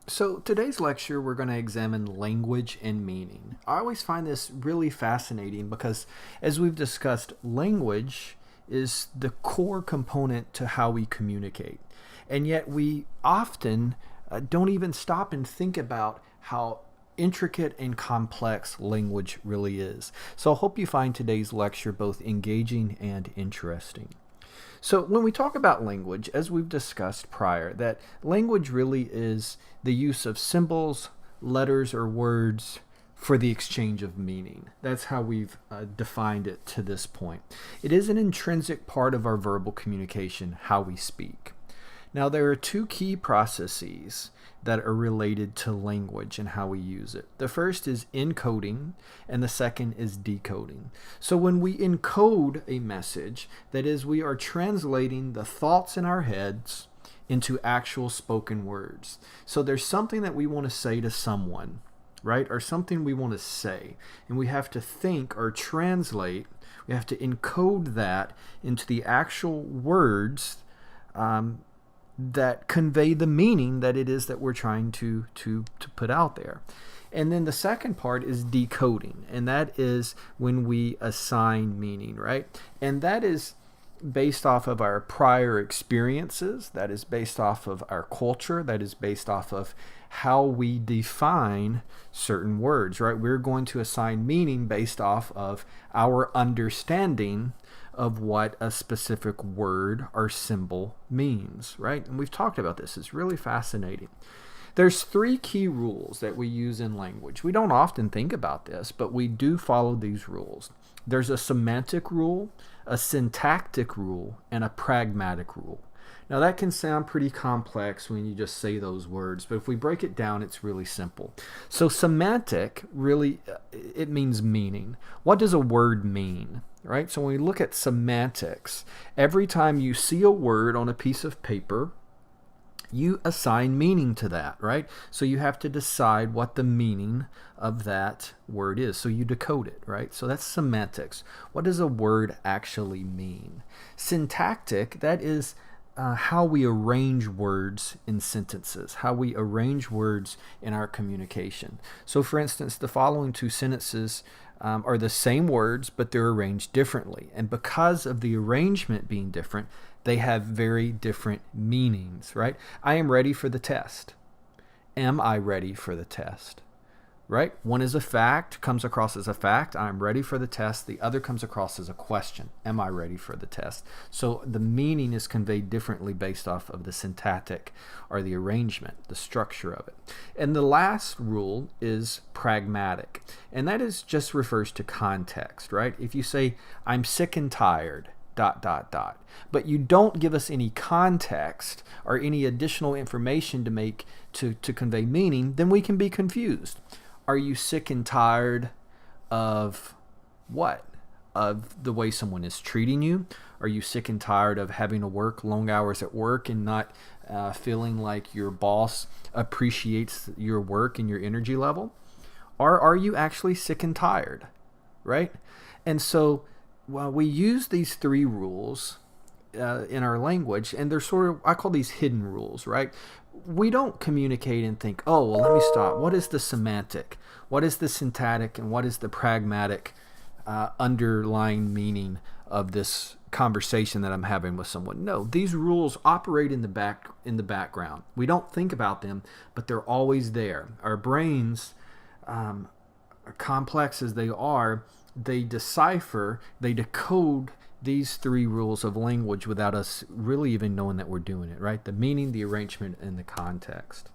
So, today's lecture, we're going to examine language and meaning. I always find this really fascinating because, as we've discussed, language is the core component to how we communicate. And yet, we often don't even stop and think about how intricate and complex language really is. So, I hope you find today's lecture both engaging and interesting. So, when we talk about language, as we've discussed prior, that language really is the use of symbols, letters, or words for the exchange of meaning. That's how we've defined it to this point. It is an intrinsic part of our verbal communication, how we speak. Now, there are two key processes that are related to language and how we use it. The first is encoding, and the second is decoding. So when we encode a message, that is, we are translating the thoughts in our heads into actual spoken words. So there's something that we want to say to someone, right? Or something we want to say, and we have to think or translate, we have to encode that into the actual words that convey the meaning that it is that we're trying to put out there. And then the second part is decoding, and that is when we assign meaning, right? And that is based off of our prior experiences, that is based off of our culture, that is based off of how we define certain words, right? We're going to assign meaning based off of our understanding of what a specific word or symbol means, right? And we've talked about this. It's really fascinating. There's three key rules that we use in language. We don't often think about this, but we do follow these rules. There's a semantic rule, a syntactic rule, and a pragmatic rule. Now that can sound pretty complex when you just say those words, but if we break it down, it's really simple. So semantic, really, it means meaning. What does a word mean? Right? So when we look at semantics, every time you see a word on a piece of paper, you assign meaning to that, right? So you have to decide what the meaning of that word is. So you decode it, right? So that's semantics. What does a word actually mean? Syntactic, that is how we arrange words in sentences, how we arrange words in our communication. So for instance, the following two sentences are the same words, but they're arranged differently. And because of the arrangement being different, they have very different meanings, right? I am ready for the test. Am I ready for the test? Right? One is a fact, comes across as a fact. I'm ready for the test. The other comes across as a question. Am I ready for the test? So the meaning is conveyed differently based off of the syntactic or the arrangement, the structure of it. And the last rule is pragmatic. And that is just refers to context, right? If you say, I'm sick and tired, ... But you don't give us any context or any additional information to convey meaning, then we can be confused. Are you sick and tired of what? Of the way someone is treating you? Are you sick and tired of having to work long hours at work and not feeling like your boss appreciates your work and your energy level? Or are you actually sick and tired, right? And so we use these three rules in our language, and they're sort of, I call these hidden rules, right? We don't communicate and think, oh, well, let me stop. What is the semantic? What is the syntactic? And what is the pragmatic underlying meaning of this conversation that I'm having with someone? No, these rules operate in the background. We don't think about them, but they're always there. Our brains, complex as they are, they decipher, they decode these three rules of language without us really even knowing that we're doing it, right? The meaning, the arrangement, and the context.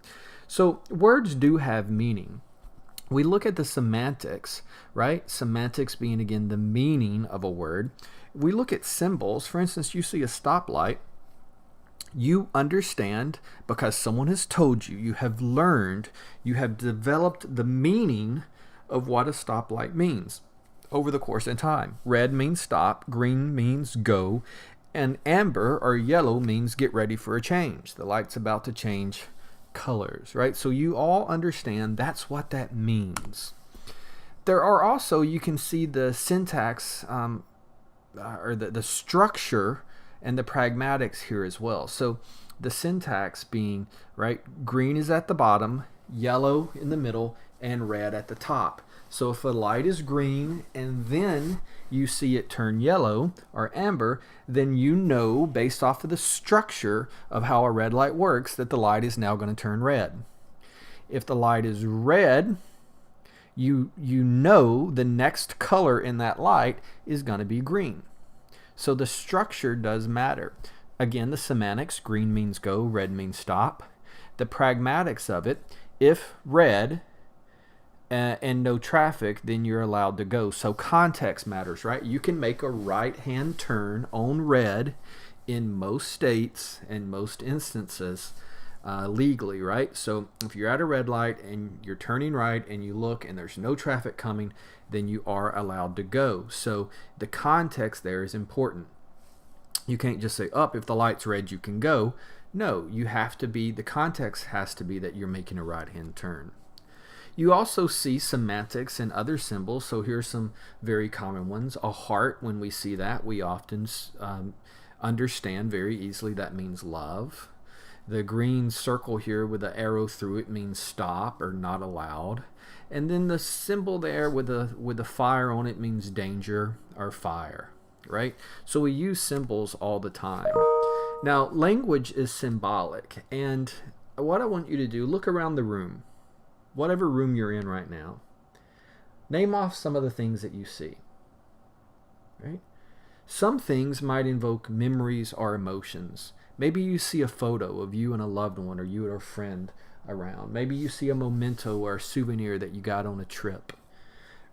So words do have meaning. We look at the semantics, right? Semantics being, again, the meaning of a word. We look at symbols. For instance, you see a stoplight. You understand because someone has told you, you have learned, you have developed the meaning of what a stoplight means over the course of time. Red means stop, green means go, and amber or yellow means get ready for a change. The light's about to change colors, right? So you all understand that's what that means. There are also, you can see the syntax or the structure and the pragmatics here as well. So the syntax being, right, green is at the bottom, yellow in the middle, and red at the top. So if a light is green and then you see it turn yellow or amber, then you know, based off of the structure of how a red light works, that the light is now going to turn red. If the light is red, you know the next color in that light is going to be green. So the structure does matter. Again, the semantics, green means go, red means stop. The pragmatics of it, if red and no traffic, then you're allowed to go. So context matters, right? You can make a right-hand turn on red in most states and most instances legally, right? So if you're at a red light and you're turning right and you look and there's no traffic coming, then you are allowed to go. So the context there is important. You can't just say, if the light's red, you can go. No, you have to be, the context has to be that you're making a right-hand turn. You also see semantics and other symbols. So here's some very common ones. A heart, when we see that, we often understand very easily that means love. The green circle here with the arrow through it means stop or not allowed. And then the symbol there with the fire on it means danger or fire, right? So we use symbols all the time. Now, language is symbolic. And what I want you to do, look around the room. Whatever room you're in right now, name off some of the things that you see. Right? Some things might invoke memories or emotions. Maybe you see a photo of you and a loved one or you and a friend around. Maybe you see a memento or a souvenir that you got on a trip.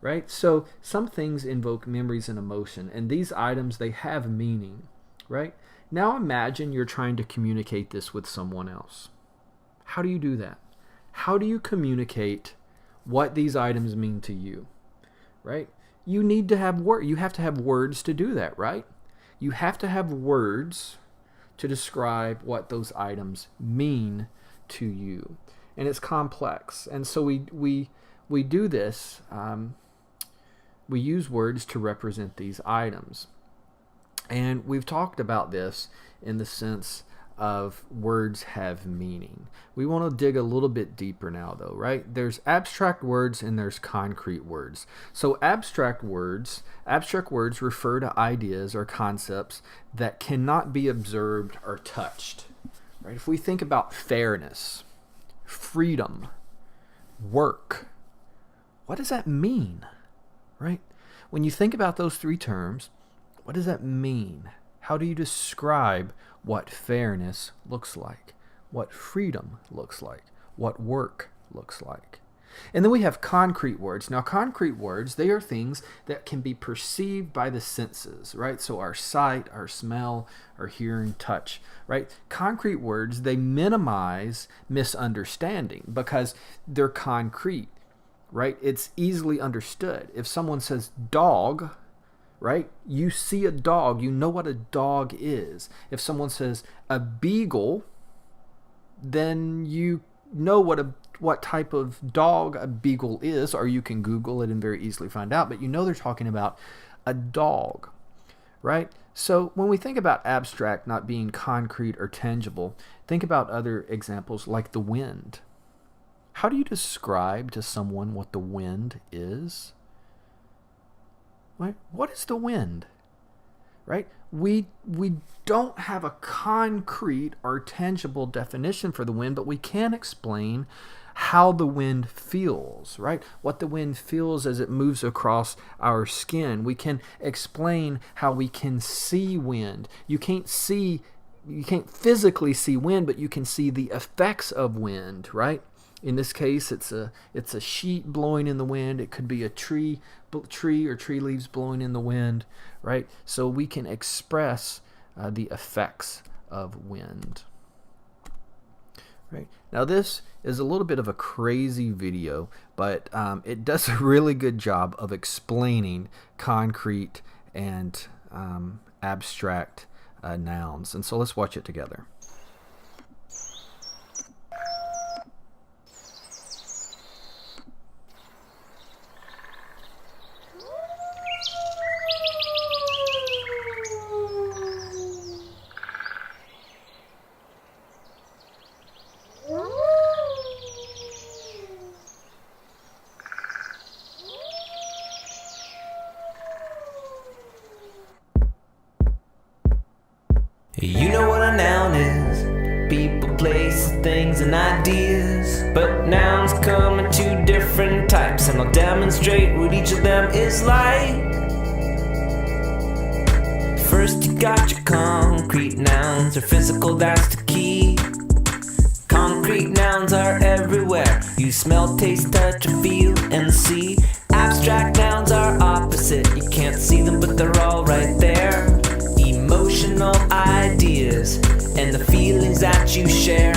Right? So some things invoke memories and emotion, and these items, they have meaning. Right? Now imagine you're trying to communicate this with someone else. How do you do that? How do you communicate what these items mean to you, right? You need to have you have to have words to do that, right? You have to have words to describe what those items mean to you, and it's complex. And so we do this. We use words to represent these items, and we've talked about this in the sense of words have meaning. We want to dig a little bit deeper now, though, right? There's abstract words and there's concrete words. So abstract words refer to ideas or concepts that cannot be observed or touched, right? If we think about fairness, freedom, work, what does that mean, right? When you think about those three terms, what does that mean? How do you describe what fairness looks like, what freedom looks like, what work looks like? And then we have concrete words. Now, concrete words, they are things that can be perceived by the senses, right? So our sight, our smell, our hearing, touch, right? Concrete words, they minimize misunderstanding because they're concrete, right? It's easily understood. If someone says dog, right? You see a dog, you know what a dog is. If someone says a beagle, then you know what type of dog a beagle is, or you can Google it and very easily find out, but you know they're talking about a dog, right? So when we think about abstract not being concrete or tangible, think about other examples like the wind. How do you describe to someone what the wind is? Right? What is the wind? Right? We don't have a concrete or tangible definition for the wind, but we can explain how the wind feels, right? What the wind feels as it moves across our skin. We can explain how we can see wind. You can't physically see wind, but you can see the effects of wind, right? In this case, it's a sheet blowing in the wind. It could be a tree or tree leaves blowing in the wind, right? So we can express the effects of wind. Right. Now this is a little bit of a crazy video, but it does a really good job of explaining concrete and abstract nouns. And so let's watch it together. feelings and ideas. But nouns come in two different types, and I'll demonstrate what each of them is like. First you got your concrete nouns, they're physical, that's the key. Concrete nouns are everywhere, you smell, taste, touch, feel, and see. Abstract nouns are opposite, you can't see them but they're all right there. Emotional ideas and the feelings that you share.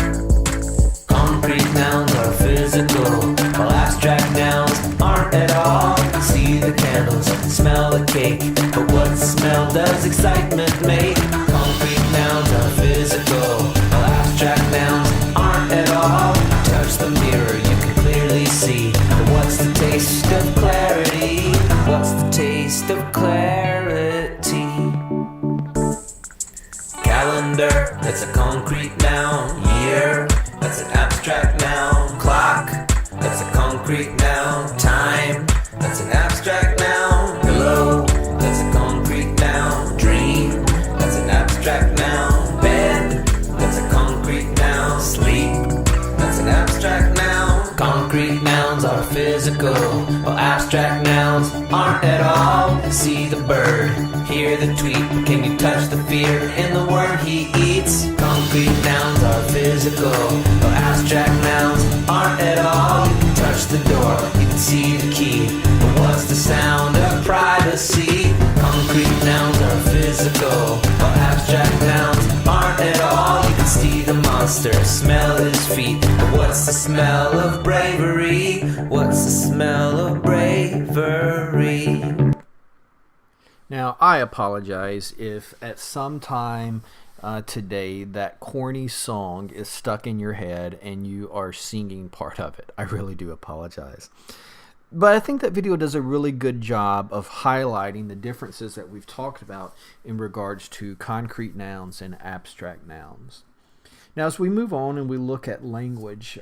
Concrete nouns are physical, while abstract nouns aren't at all. See the candles, smell the cake, but what smell does excitement make? Concrete nouns are physical, while abstract nouns aren't at all. Touch the mirror, you can clearly see, but what's the taste of clarity? What's the taste of clarity? Calendar, that's a concrete noun. Year, that's an abstract noun. Clock, that's a concrete noun. Time, that's an abstract noun. Pillow, that's a concrete noun. Dream, that's an abstract noun. Bed, that's a concrete noun. Sleep, that's an abstract noun. Concrete nouns are physical, while abstract nouns aren't at all. See the bird, hear the tweet, can you touch the fear in the word he eats? Concrete nouns are physical, while abstract nouns aren't at all. You can touch the door, you can see the key, but what's the sound of privacy? Concrete nouns are physical, while abstract nouns aren't at all. You can see the monster, smell his feet, but what's the smell of bravery? What's the smell of bravery? Now, I apologize if at some time today that corny song is stuck in your head and you are singing part of it. I really do apologize. But I think that video does a really good job of highlighting the differences that we've talked about in regards to concrete nouns and abstract nouns. Now, as we move on and we look at language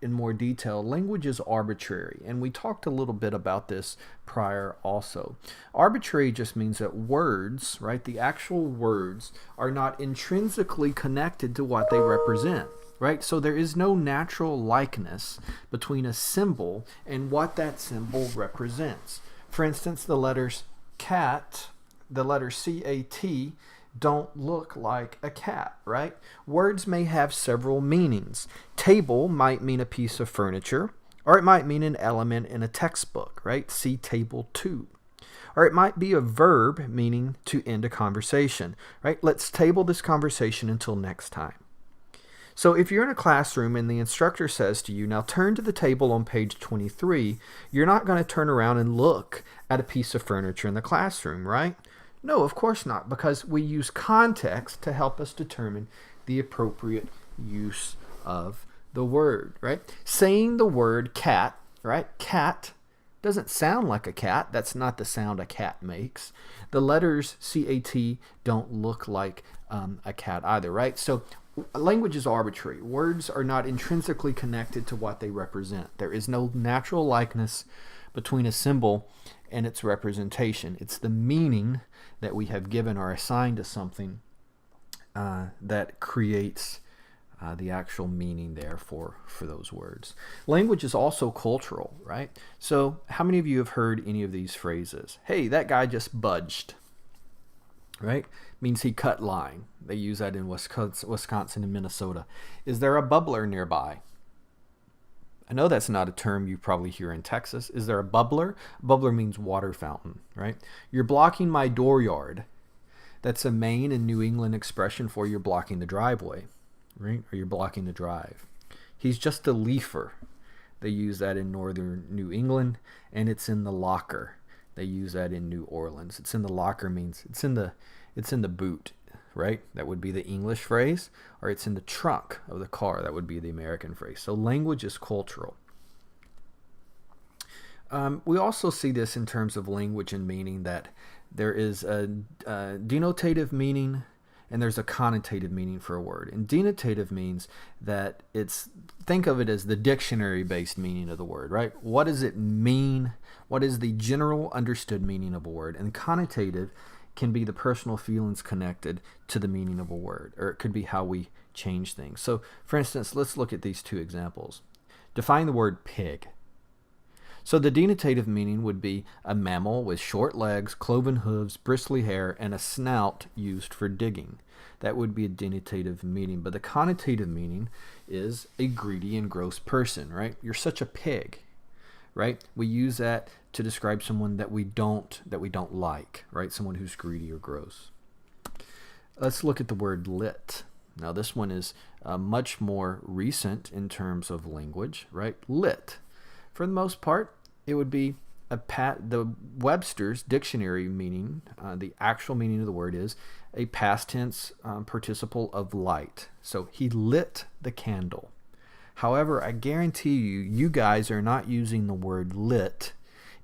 in more detail, language is arbitrary, and we talked a little bit about this prior also. Arbitrary just means that words, right, the actual words, are not intrinsically connected to what they represent. Right? So there is no natural likeness between a symbol and what that symbol represents. For instance, the letters cat, the letter C-A-T, don't look like a cat, right? Words may have several meanings. Table might mean a piece of furniture, or it might mean an element in a textbook, right? See table 2. Or it might be a verb meaning to end a conversation, right? Let's table this conversation until next time. So if you're in a classroom and the instructor says to you, now turn to the table on page 23, you're not going to turn around and look at a piece of furniture in the classroom, right? No, of course not, because we use context to help us determine the appropriate use of the word, right? Saying the word cat, right? Cat doesn't sound like a cat. That's not the sound a cat makes. The letters C-A-T don't look like a cat either, right? So language is arbitrary. Words are not intrinsically connected to what they represent. There is no natural likeness between a symbol and its representation. It's the meaning that we have given or assigned to something that creates the actual meaning there for those words. Language is also cultural, right? So how many of you have heard any of these phrases? Hey, that guy just budged, right? Means he cut line. They use that in Wisconsin and Minnesota. Is there a bubbler nearby? I know that's not a term you probably hear in Texas. Is there a bubbler? A bubbler means water fountain, right? You're blocking my dooryard. That's a Maine and New England expression for you're blocking the driveway, right? Or you're blocking the drive. He's just a leafer. They use that in northern New England, and it's in the locker. They use that in New Orleans. It's in the locker means it's in the boot, right? That would be the English phrase. Or it's in the trunk of the car. That would be the American phrase. So language is cultural. We also see this in terms of language and meaning, that there is a denotative meaning and there's a connotative meaning for a word. And denotative means that think of it as the dictionary-based meaning of the word, right? What does it mean? What is the general understood meaning of a word? And connotative can be the personal feelings connected to the meaning of a word, or it could be how we change things. So, for instance, let's look at these two examples. Define the word pig. So the denotative meaning would be a mammal with short legs, cloven hooves, bristly hair, and a snout used for digging. That would be a denotative meaning. But the connotative meaning is a greedy and gross person, right? You're such a pig, right? We use that to describe someone that we don't like, right? Someone who's greedy or gross. Let's look at the word lit. Now this one is much more recent in terms of language, right? Lit. For the most part, it would be the Webster's dictionary meaning, the actual meaning of the word is a past tense participle of light. So he lit the candle. However, I guarantee you guys are not using the word lit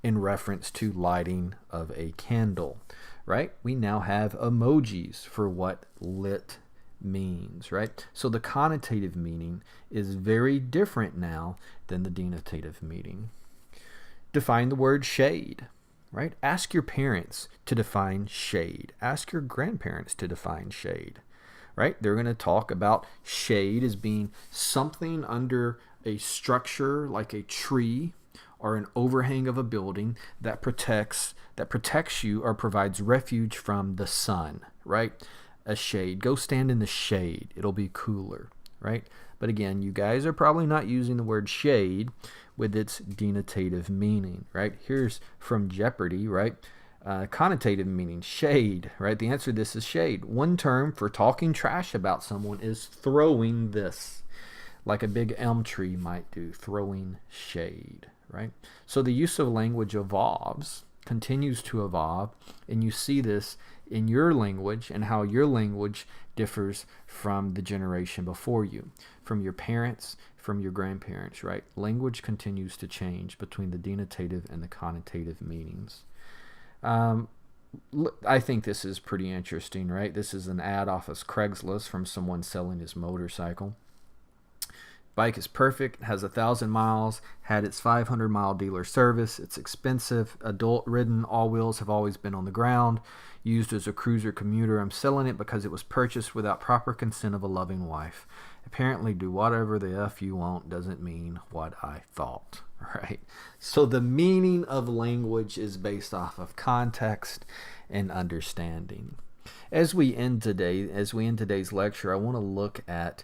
in reference to lighting of a candle, right? We now have emojis for what lit means, right? So the connotative meaning is very different now than the denotative meaning. Define the word shade, right? Ask your parents to define shade. Ask your grandparents to define shade, right? They're going to talk about shade as being something under a structure like a tree or an overhang of a building that protects you or provides refuge from the sun, right? A shade. Go stand in the shade. It'll be cooler, right? But again, you guys are probably not using the word shade with its denotative meaning, right? Here's from Jeopardy, right? Connotative meaning, shade, right? The answer to this is shade. One term for talking trash about someone is throwing this, like a big elm tree might do, throwing shade, right? So the use of language evolves, continues to evolve, and you see this in your language and how your language differs from the generation before you, from your parents, from your grandparents, right? Language continues to change between the denotative and the connotative meanings. I think this is pretty interesting, right? This is an ad off of Craigslist from someone selling his motorcycle. Bike is perfect, has 1,000 miles, had its 500-mile dealer service. It's expensive, adult-ridden, all wheels have always been on the ground, used as a cruiser commuter. I'm selling it because it was purchased without proper consent of a loving wife. Apparently, do whatever the F you want doesn't mean what I thought, right? So the meaning of language is based off of context and understanding. As we end today's lecture, I want to look at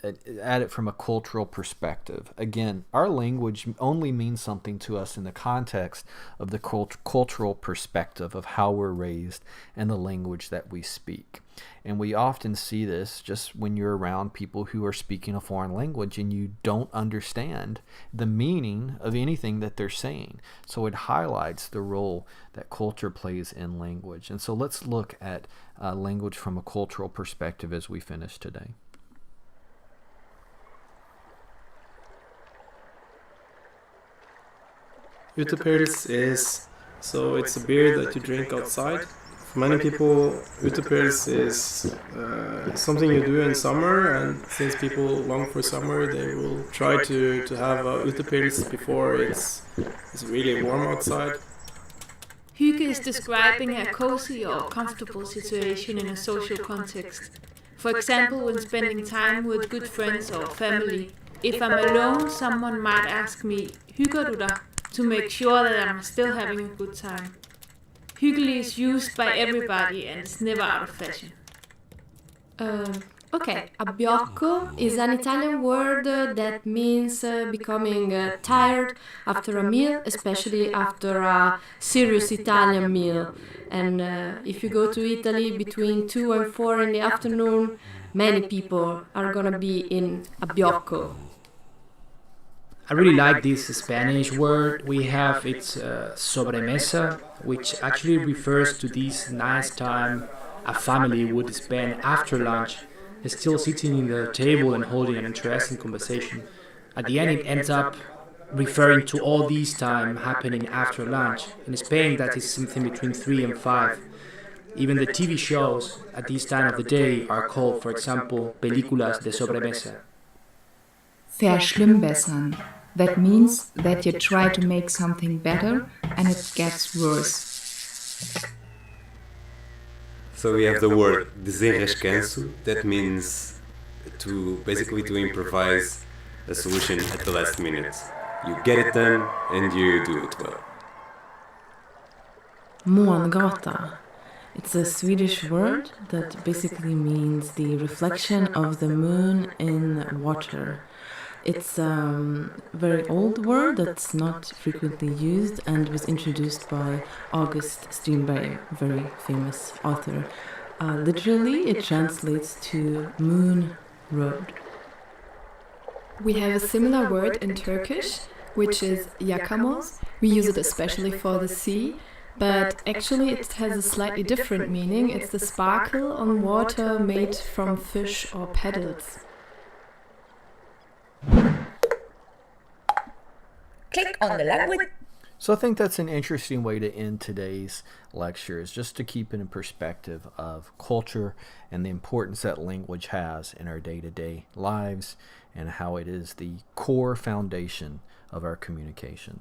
it from a cultural perspective. Again, our language only means something to us in the context of the cultural perspective of how we're raised and the language that we speak. And we often see this just when you're around people who are speaking a foreign language and you don't understand the meaning of anything that they're saying. So it highlights the role that culture plays in language. And so let's look at language from a cultural perspective as we finish today. Utepils it's a beer that you drink outside. For many people, Utepils is something you do in summer, and since people long for summer, they will try to have Utepils before it's really warm outside. Hygge is describing a cozy or comfortable situation in a social context. For example, when spending time with good friends or family. If I'm alone, someone might ask me, "Hygger du dig?" to make sure that I'm still having a good time. Hyggelig is used by everybody and it's never out of fashion. Okay, abbiocco is an Italian word that means becoming tired after a meal, especially after a serious Italian meal. And if you go to Italy between 2 and 4 in the afternoon, many people are gonna be in abbiocco. I really like this Spanish word we have. It's sobremesa, which actually refers to this nice time a family would spend after lunch, still sitting in the table and holding an interesting conversation. At the end, it ends up referring to all this time happening after lunch. In Spain, that is something between 3 and 5. Even the TV shows at this time of the day are called, for example, películas de sobremesa. Verschlimmbessern. That means that you try to make something better and it gets worse. So we have the word desenrascanço, that means to basically to improvise a solution at the last minute. You get it done and you do it well. Mångata. It's a Swedish word that basically means the reflection of the moon in water. It's a very old word that's not frequently used and was introduced by August Strindberg, a very famous author. Literally, it translates to moon road. We have a similar word in Turkish, which is yakamoz. We use it especially for the sea, but actually it has a slightly different meaning. It's the sparkle on water made from fish or paddles. Click on the language. So I think that's an interesting way to end today's lecture, is just to keep it in perspective of culture and the importance that language has in our day-to-day lives and how it is the core foundation of our communication.